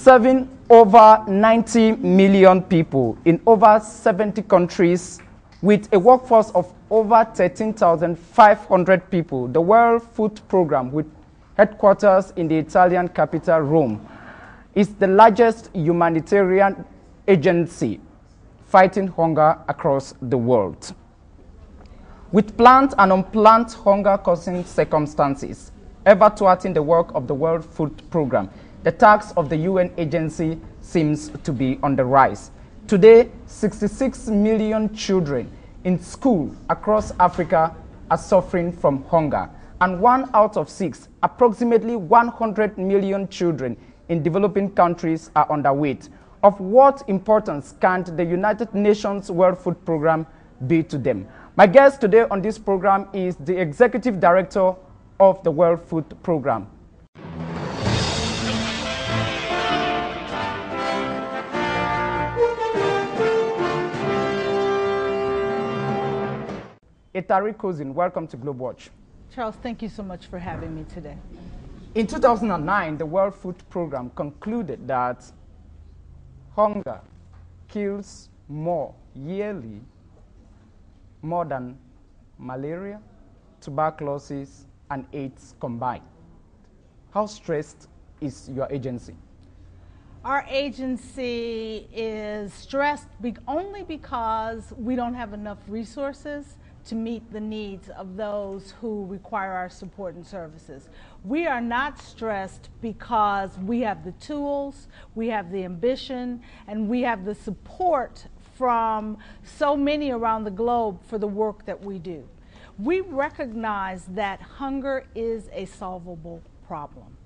serving over 90 million people in over 70 countries with a workforce of over 13,500 people. The World Food Programme, with headquarters in the Italian capital, Rome, is the largest humanitarian agency fighting hunger across the world. With planned and unplanned hunger-causing circumstances ever thwarting the work of the World Food Programme, the task of the UN agency seems to be on the rise. Today, 66 million children in school across Africa are suffering from hunger, and 1 out of 6, approximately 100 million children in developing countries are underweight. Of what importance can the United Nations World Food Programme be to them? My guest today on this program is the Executive Director of the World Food Programme. Ertharin, welcome to Globewatch. Charles, thank you so much for having me today. In 2009, the World Food Programme concluded that hunger kills yearly more than malaria, tuberculosis, and AIDS combined. How stressed is your agency? Our agency is stressed only because we don't have enough resources to meet the needs of those who require our support and services. We are not stressed because we have the tools, we have the ambition, and we have the support from so many around the globe for the work that we do. We recognize that hunger is a solvable problem.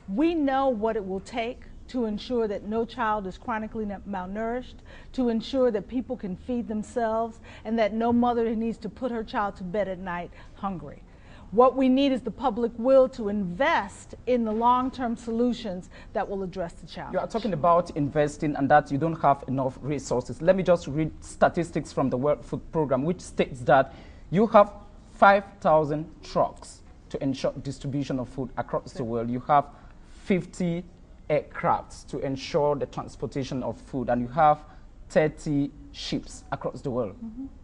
We know what it will take to ensure that no child is chronically malnourished, to ensure that people can feed themselves, and that no mother needs to put her child to bed at night hungry. What we need is the public will to invest in the long-term solutions that will address the challenge. You are talking about investing and that you don't have enough resources. Let me just read statistics from the World Food Programme, which states that you have 5,000 trucks to ensure distribution of food across the world. You have 50 aircrafts to ensure the transportation of food, and you have 30 ships across the world.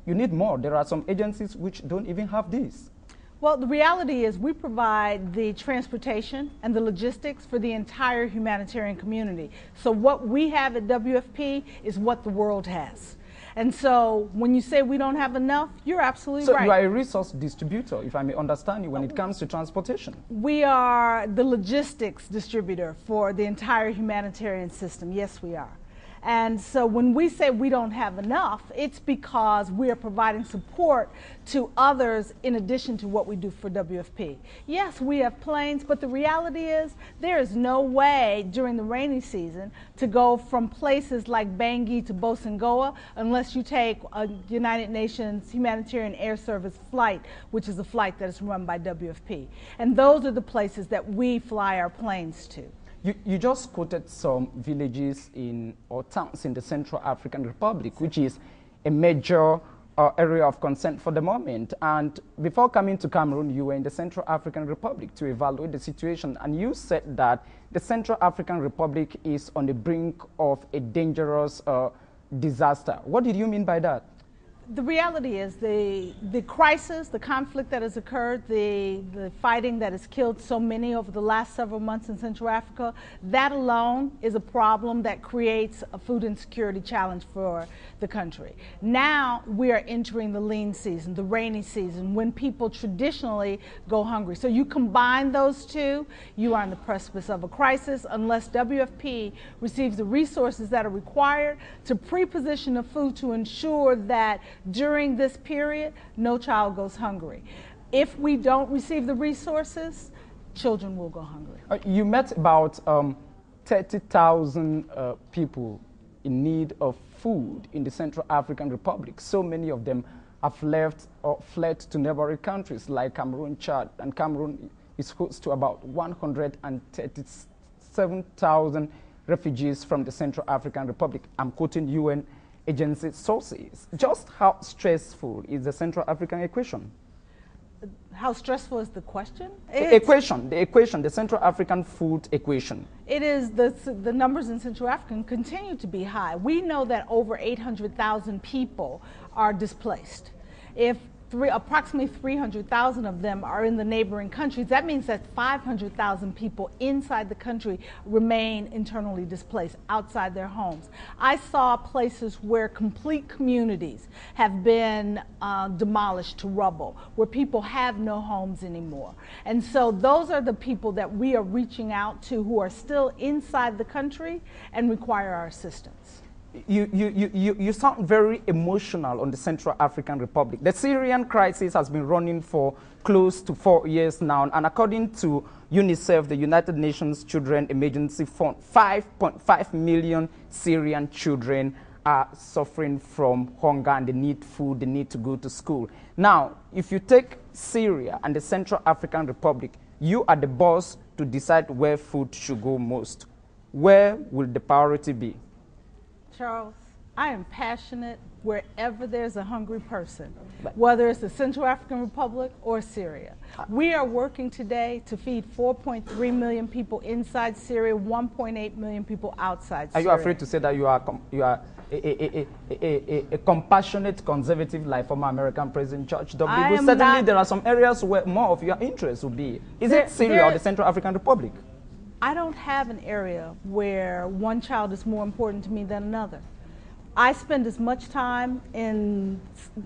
You need more. There are some agencies which don't even have this. Well, the reality is we provide the transportation and the logistics for the entire humanitarian community. So what we have at WFP is what the world has. And so when you say we don't have enough, you're absolutely right. So you are a resource distributor, if I may understand you, when it comes to transportation. We are the logistics distributor for the entire humanitarian system. Yes, we are. And so when we say we don't have enough, it's because we are providing support to others in addition to what we do for WFP. Yes, we have planes, but the reality is there is no way during the rainy season to go from places like Bangui to Bosangoa unless you take a United Nations Humanitarian Air Service flight, which is a flight that is run by WFP. And those are the places that we fly our planes to. You just quoted some villages or towns in the Central African Republic, which is a major area of concern for the moment. And before coming to Cameroon, you were in the Central African Republic to evaluate the situation. And you said that the Central African Republic is on the brink of a dangerous disaster. What did you mean by that? The reality is the crisis, the conflict that has occurred, the fighting that has killed so many over the last several months in Central Africa, that alone is a problem that creates a food insecurity challenge for the country. Now we are entering the lean season, the rainy season, when people traditionally go hungry. So you combine those two, you are on the precipice of a crisis unless WFP receives the resources that are required to pre-position the food to ensure that during this period, no child goes hungry. If we don't receive the resources, children will go hungry. You met about 30,000 people in need of food in the Central African Republic. So many of them have left or fled to neighboring countries like Cameroon, Chad, and Cameroon is host to about 137,000 refugees from the Central African Republic. I'm quoting UN agency sources. Just how stressful is the Central African equation? How stressful is the question? The equation, the Central African food equation. It is, the numbers in Central Africa continue to be high. We know that over 800,000 people are displaced. If approximately 300,000 of them are in the neighboring countries, that means that 500,000 people inside the country remain internally displaced outside their homes. I saw places where complete communities have been demolished to rubble, where people have no homes anymore. And so those are the people that we are reaching out to who are still inside the country and require our assistance. You sound very emotional on the Central African Republic. The Syrian crisis has been running for close to 4 years now, and according to UNICEF, the United Nations Children Emergency Fund, 5.5 million Syrian children are suffering from hunger and they need food, they need to go to school. Now, if you take Syria and the Central African Republic, you are the boss to decide where food should go most. Where will the priority be? Charles, I am passionate wherever there's a hungry person, whether it's the Central African Republic or Syria. We are working today to feed 4.3 million people inside Syria, 1.8 million people outside Syria. Are you afraid to say that you are a compassionate conservative like former American President George W. Bush? Certainly there are some areas where more of your interest will be. Is it Syria or the Central African Republic? I don't have an area where one child is more important to me than another. I spend as much time in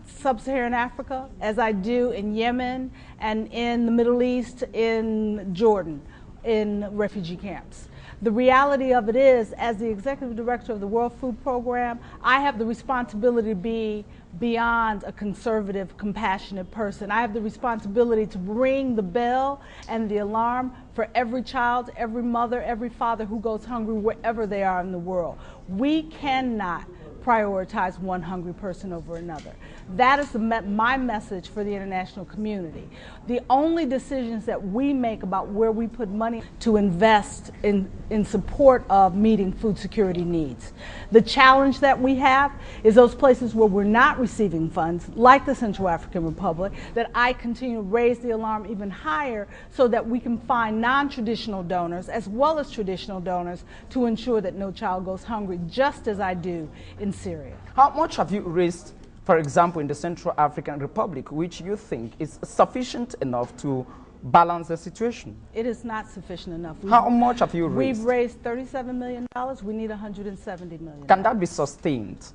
sub-Saharan Africa as I do in Yemen and in the Middle East, in Jordan, in refugee camps. The reality of it is, as the executive director of the World Food Program, I have the responsibility to be beyond a conservative, compassionate person. I have the responsibility to ring the bell and the alarm for every child, every mother, every father who goes hungry wherever they are in the world. We cannot prioritize one hungry person over another. That is my message for the international community. The only decisions that we make about where we put money to invest in support of meeting food security needs. The challenge that we have is those places where we're not receiving funds, like the Central African Republic, that I continue to raise the alarm even higher so that we can find non-traditional donors as well as traditional donors to ensure that no child goes hungry, just as I do in Syria. How much have you raised, for example, in the Central African Republic, which you think is sufficient enough to balance the situation? It is not sufficient enough. How much have you raised? We've raised $37 million. We need $170 million. Can that be sustained?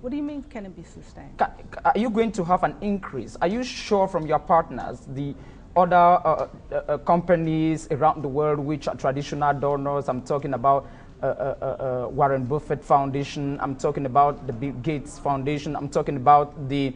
What do you mean, can it be sustained? Are you going to have an increase? Are you sure from your partners, the other companies around the world which are traditional donors? I'm talking about Warren Buffett Foundation, I'm talking about the Bill Gates Foundation, I'm talking about the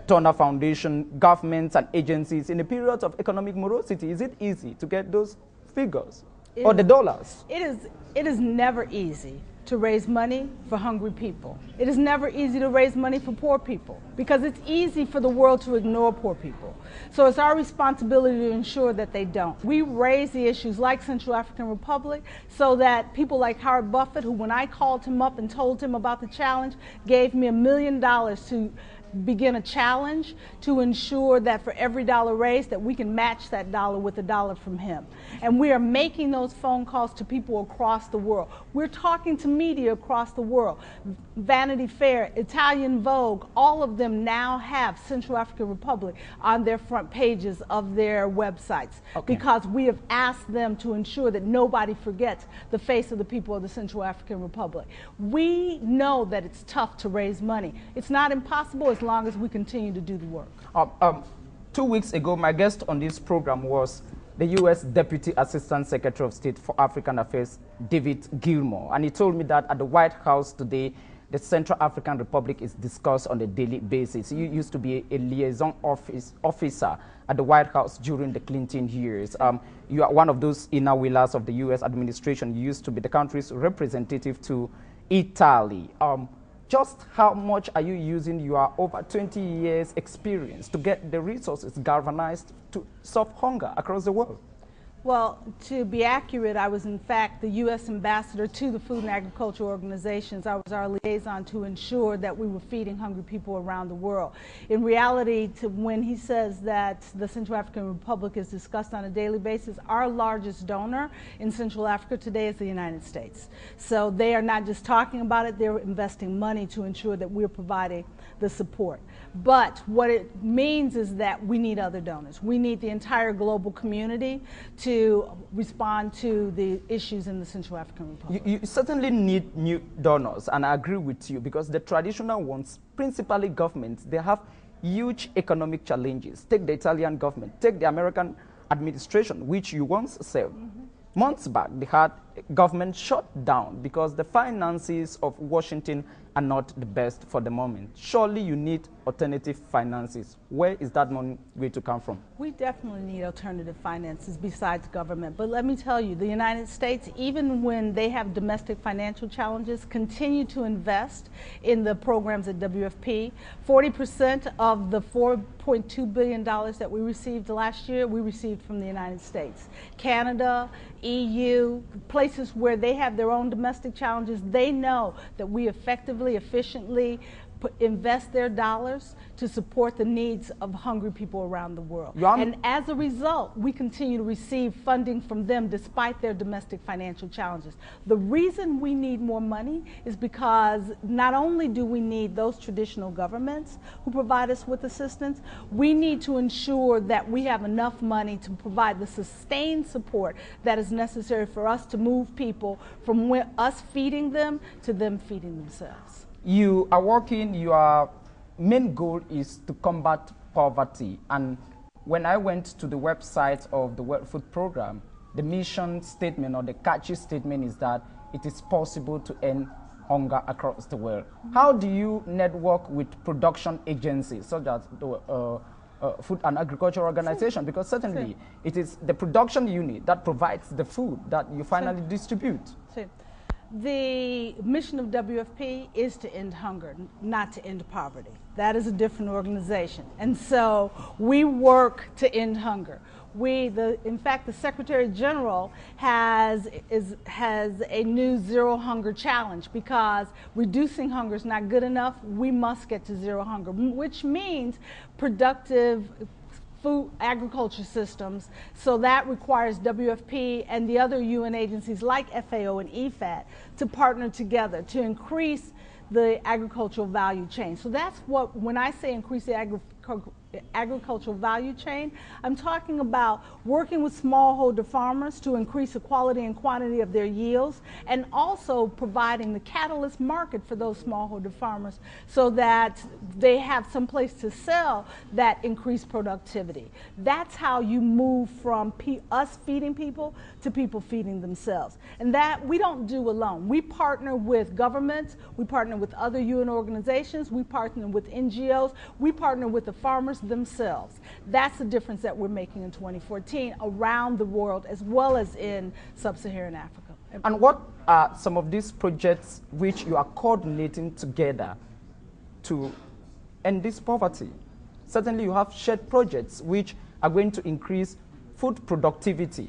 Turner Foundation, governments and agencies. In a period of economic morosity, is it easy to get those figures or the dollars? It is never easy to raise money for hungry people. It is never easy to raise money for poor people because it's easy for the world to ignore poor people. So it's our responsibility to ensure that they don't. We raise the issues like Central African Republic so that people like Howard Buffett, who when I called him up and told him about the challenge, gave me $1 million to begin a challenge to ensure that for every dollar raised that we can match that dollar with a dollar from him. And we are making those phone calls to people across the world. We're talking to media across the world. Vanity Fair, Italian Vogue, all of them now have Central African Republic on their front pages of their websites because we have asked them to ensure that nobody forgets the face of the people of the Central African Republic. We know that it's tough to raise money. It's not impossible as long as we continue to do the work. 2 weeks ago, my guest on this program was the U.S. Deputy Assistant Secretary of State for African Affairs, David Gilmour. And he told me that at the White House today, the Central African Republic is discussed on a daily basis. You used to be a liaison officer at the White House during the Clinton years. You are one of those inner wheelers of the U.S. administration. You used to be the country's representative to Italy. Just how much are you using your over 20 years experience to get the resources galvanized to solve hunger across the world? Well, to be accurate, I was in fact the U.S. ambassador to the Food and Agriculture Organizations. I was our liaison to ensure that we were feeding hungry people around the world. In reality, when he says that the Central African Republic is discussed on a daily basis, our largest donor in Central Africa today is the United States. So they are not just talking about it, they're investing money to ensure that we're providing the support. But what it means is that we need other donors. We need the entire global community to respond to the issues in the Central African Republic. You certainly need new donors, and I agree with you, because the traditional ones, principally governments, they have huge economic challenges. Take the Italian government, take the American administration, which you once served. Months back, they had government shut down because the finances of Washington are not the best for the moment. Surely you need alternative finances. Where is that money going to come from? We definitely need alternative finances besides government. But let me tell you, the United States, even when they have domestic financial challenges, continue to invest in the programs at WFP. 40% of the $4.2 billion that we received last year, we received from the United States. Canada, EU, places where they have their own domestic challenges, they know that we effectively, efficiently invest their dollars to support the needs of hungry people around the world. And as a result, we continue to receive funding from them despite their domestic financial challenges. The reason we need more money is because not only do we need those traditional governments who provide us with assistance, we need to ensure that we have enough money to provide the sustained support that is necessary for us to move people from us feeding them to them feeding themselves. You are working, your main goal is to combat poverty. And when I went to the website of the World Food Program, the mission statement or the catchy statement is that it is possible to end hunger across the world. How do you network with production agencies such as the Food and Agriculture Organization? Because certainly it is the production unit that provides the food that you finally distribute. The mission of WFP is to end hunger, not to end poverty. That is a different organization. And so we work to end hunger. In fact, the Secretary General has a new zero hunger challenge, because reducing hunger is not good enough. We must get to zero hunger, which means productive food agriculture systems. So that requires WFP and the other UN agencies like FAO and EFAT to partner together to increase the agricultural value chain. So that's what, when I say increase the agricultural value chain, I'm talking about working with smallholder farmers to increase the quality and quantity of their yields, and also providing the catalyst market for those smallholder farmers so that they have some place to sell that increased productivity. That's how you move from us feeding people to people feeding themselves. And that we don't do alone. We partner with governments, we partner with other UN organizations, we partner with NGOs, we partner with the farmers themselves. That's the difference that we're making in 2014 around the world, as well as in sub-Saharan Africa. And what are some of these projects which you are coordinating together to end this poverty? Certainly you have shared projects which are going to increase food productivity.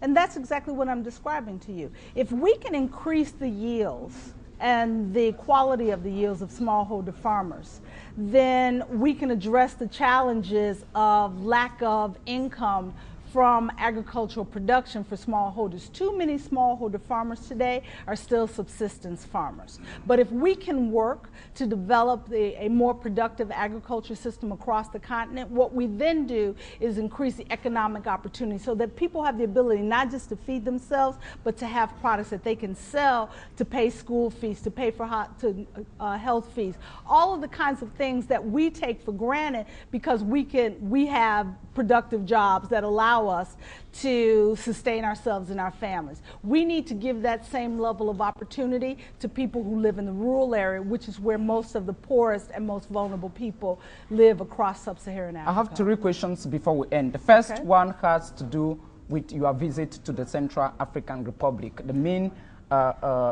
And that's exactly what I'm describing to you. If we can increase the yields and the quality of the yields of smallholder farmers, then we can address the challenges of lack of income from agricultural production for smallholders. Too many smallholder farmers today are still subsistence farmers. But if we can work to develop a more productive agriculture system across the continent, what we then do is increase the economic opportunity so that people have the ability not just to feed themselves, but to have products that they can sell to pay school fees, to pay for health fees, all of the kinds of things that we take for granted because we have productive jobs that allow us to sustain ourselves and our families. We need to give that same level of opportunity to people who live in the rural area, which is where most of the poorest and most vulnerable people live across sub-Saharan Africa. I have 3 questions before we end. The first one has to do with your visit to the Central African Republic, the main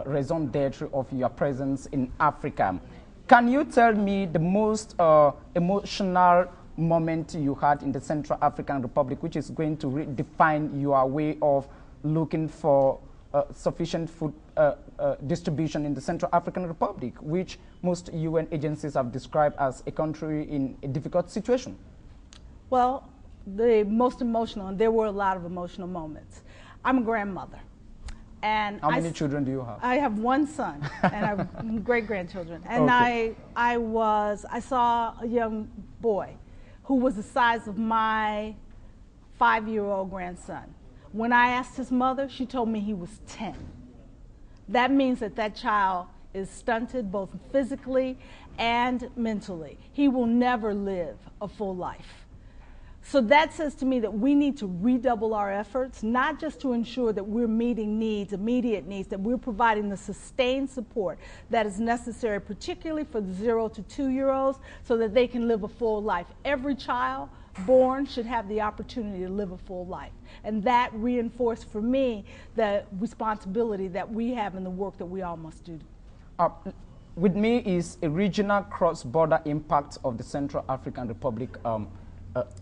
raison d'etre of your presence in Africa. Can you tell me the most emotional moment you had in the Central African Republic, which is going to redefine your way of looking for sufficient food distribution in the Central African Republic, which most UN agencies have described as a country in a difficult situation? Well, the most emotional, and there were a lot of emotional moments. I'm a grandmother. And how many children do you have? I have one son, and I have great-grandchildren. And okay. I saw a young boy who was the size of my 5-year-old grandson. When I asked his mother, she told me he was 10. That means that that child is stunted both physically and mentally. He will never live a full life. So that says to me that we need to redouble our efforts, not just to ensure that we're meeting needs, immediate needs, that we're providing the sustained support that is necessary, particularly for the 0 to 2-year-olds, so that they can live a full life. Every child born should have the opportunity to live a full life. And that reinforced for me the responsibility that we have in the work that we all must do. With me is a regional cross-border impact of the Central African Republic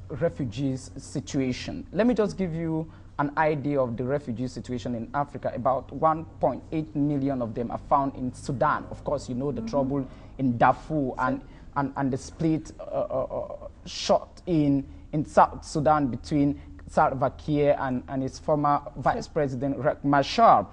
refugees situation. Let me just give you an idea of the refugee situation in Africa. About 1.8 million of them are found in Sudan. Of course, you know the trouble in Darfur and the split shot in South Sudan between Salva Kiir and his former Vice President Riek Machar.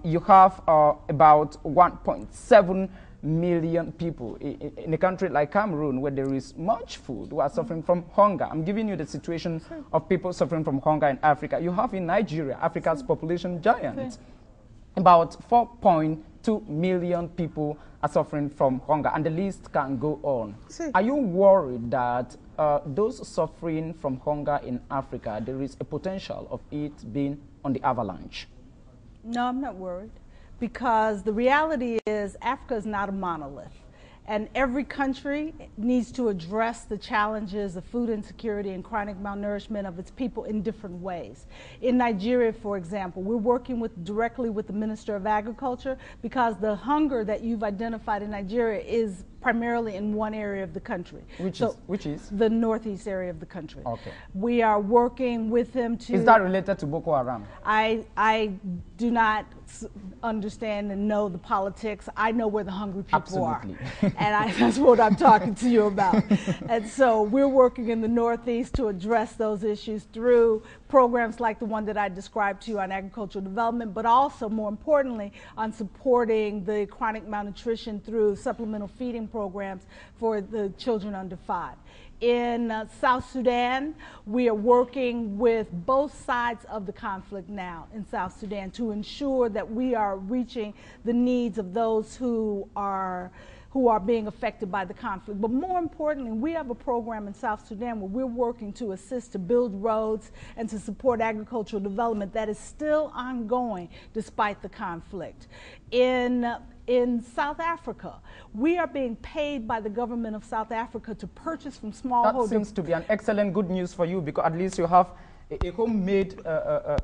You have about 1.7 million people in a country like Cameroon, where there is much food, who are suffering from hunger. I'm giving you the situation of people suffering from hunger in Africa. You have in Nigeria, Africa's population giant. About 4.2 million people are suffering from hunger, and the list can go on. Are you worried that those suffering from hunger in Africa, there is a potential of it being on the avalanche? No, I'm not worried. Because the reality is Africa is not a monolith, and every country needs to address the challenges of food insecurity and chronic malnourishment of its people in different ways. In Nigeria, for example, we're working directly with the Minister of Agriculture, because the hunger that you've identified in Nigeria is primarily in one area of the country. Which is? The northeast area of the country. Okay. We are working with them to... Is that related to Boko Haram? I do not understand and know the politics. I know where the hungry people Absolutely. are. And that's what I'm talking to you about. And so we're working in the Northeast to address those issues through programs like the one that I described to you on agricultural development, but also, more importantly, on supporting the chronic malnutrition through supplemental feeding programs for the children under 5. In South Sudan, we are working with both sides of the conflict now in South Sudan to ensure that we are reaching the needs of those who are being affected by the conflict. But more importantly, we have a program in South Sudan where we're working to assist to build roads and to support agricultural development that is still ongoing despite the conflict. In South Africa, we are being paid by the government of South Africa to purchase from smallholders. That seems to be an excellent good news for you, because at least you have a homemade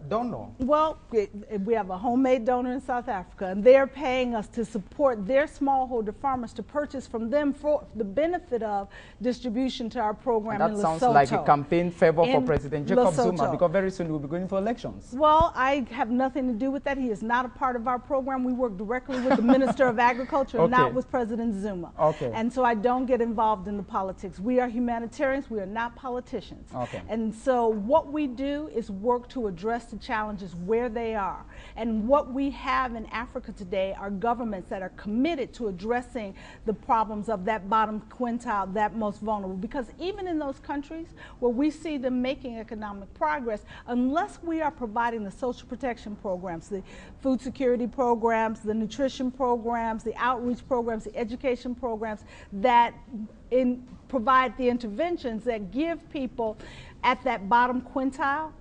donor. Well, we have a homemade donor in South Africa, and they're paying us to support their smallholder farmers to purchase from them for the benefit of distribution to our program in Lesotho. That sounds like a campaign favor for President Jacob Zuma, because very soon we'll be going for elections. Well, I have nothing to do with that. He is not a part of our program. We work directly with the Minister of Agriculture, not with President Zuma. And so I don't get involved in the politics. We are humanitarians. We are not politicians. And so what we do is work to address the challenges where they are. And what we have in Africa today are governments that are committed to addressing the problems of that bottom quintile, that most vulnerable. Because even in those countries where we see them making economic progress, unless we are providing the social protection programs, the food security programs, the nutrition programs, the outreach programs, the education programs that provide the interventions that give people at that bottom quintile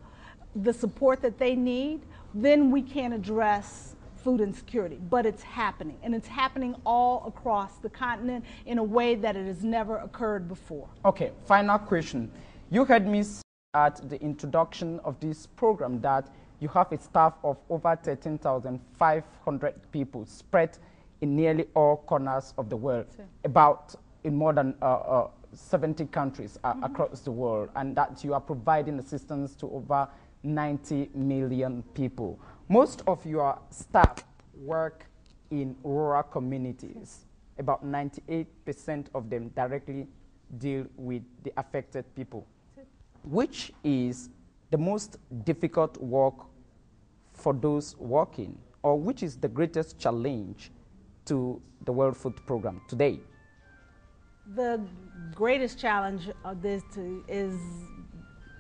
the support that they need, then we can address food insecurity. But it's happening, and it's happening all across the continent in a way that it has never occurred before. Okay, final question. You heard me say at the introduction of this program that you have a staff of over 13,500 people spread in nearly all corners of the world, about in more than 70 countries across the world, and that you are providing assistance to over 90 million people. Most of your staff work in rural communities. About 98% of them directly deal with the affected people. Which is the most difficult work for those working, or which is the greatest challenge to the World Food Program today? The greatest challenge of this is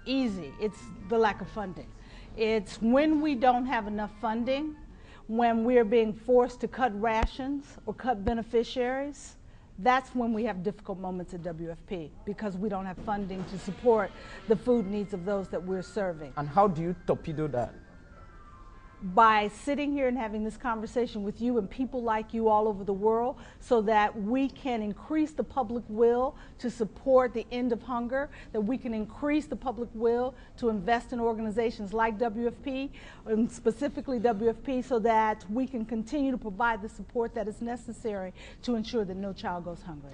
easy. It's the lack of funding. It's when we don't have enough funding, when we're being forced to cut rations or cut beneficiaries. That's when we have difficult moments at WFP, because we don't have funding to support the food needs of those that we're serving. And how do you torpedo that? By sitting here and having this conversation with you and people like you all over the world, so that we can increase the public will to support the end of hunger, that we can increase the public will to invest in organizations like WFP, and specifically WFP, so that we can continue to provide the support that is necessary to ensure that no child goes hungry.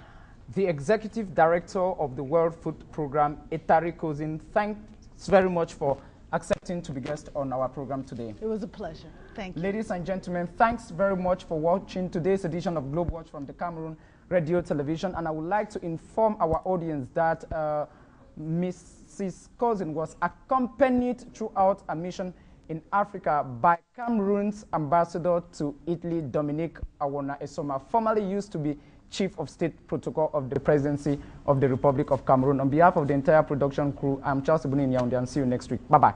The Executive Director of the World Food Program, Ertharin, thanks very much for accepting to be guest on our program today. It was a pleasure. Thank you. Ladies and gentlemen, thanks very much for watching today's edition of Globewatch from the Cameroon Radio Television. And I would like to inform our audience that Mrs. Cousin was accompanied throughout a mission in Africa by Cameroon's ambassador to Italy, Dominique Awona Esoma, formerly used to be Chief of State Protocol of the Presidency of the Republic of Cameroon. On behalf of the entire production crew, I'm Charles Ebuni in Yaoundé, and see you next week. Bye-bye.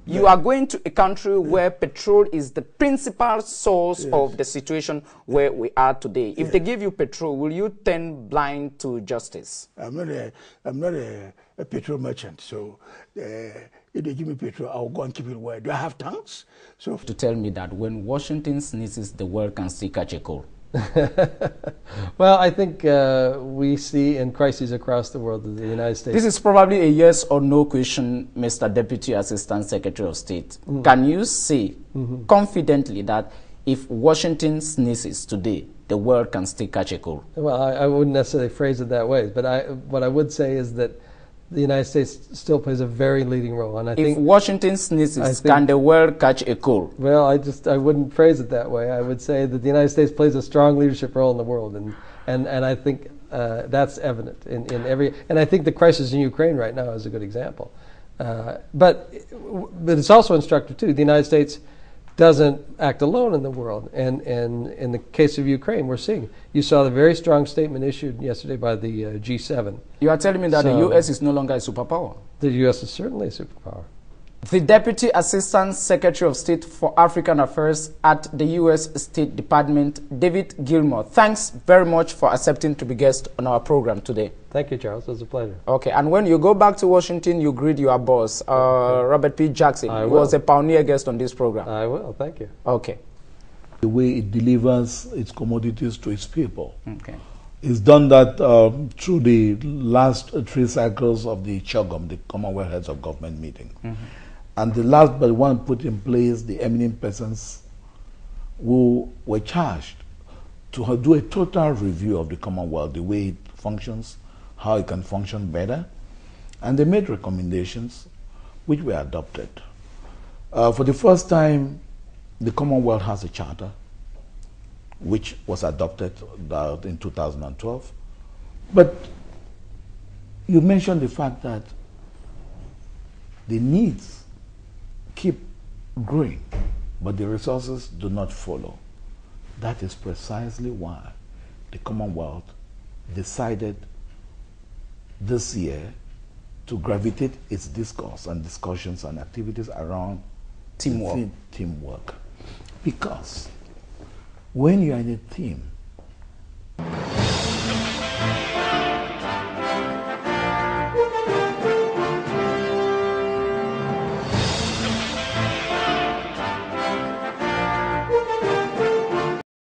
You are going to a country where petrol is the principal source of the situation where we are today. If they give you petrol, will you turn blind to justice? I'm not a petrol merchant, so if they give me petrol, I'll go and keep it where. Do I have tanks? So to tell me that when Washington sneezes, the world can still catch a cold. Well, I think we see in crises across the world that the United States... This is probably a yes or no question, Mr. Deputy Assistant Secretary of State. Can you say confidently that if Washington sneezes today, the world can still catch a cold? Well, I wouldn't necessarily phrase it that way, but what I would say is that the United States still plays a very leading role. And I think if Washington sneezes, can the world catch a cold? Well, I wouldn't phrase it that way. I would say that the United States plays a strong leadership role in the world, and I think that's evident in every. And I think the crisis in Ukraine right now is a good example. But it's also instructive too. The United States doesn't act alone in the world, and in the case of Ukraine, we're seeing. You saw the very strong statement issued yesterday by the G7. You are telling me that the U.S. is no longer a superpower? The U.S. is certainly a superpower. The Deputy Assistant Secretary of State for African Affairs at the U.S. State Department, David Gilmour, thanks very much for accepting to be guest on our program today. Thank you, Charles. It was a pleasure. Okay, and when you go back to Washington, you greet your boss, Robert P. Jackson. He was a pioneer guest on this program. I will. Thank you. Okay. the way it delivers its commodities to its people. Okay. It's done that through the last 3 cycles of the CHOGM, the Commonwealth Heads of Government meeting. And the last but one put in place the eminent persons who were charged to do a total review of the Commonwealth, the way it functions, how it can function better. And they made recommendations which were adopted. For the first time, the Commonwealth has a charter which was adopted in 2012. But you mentioned the fact that the needs keep growing, but the resources do not follow. That is precisely why the Commonwealth decided this year to gravitate its discourse and discussions and activities around teamwork. Teamwork. Because when you are in a team,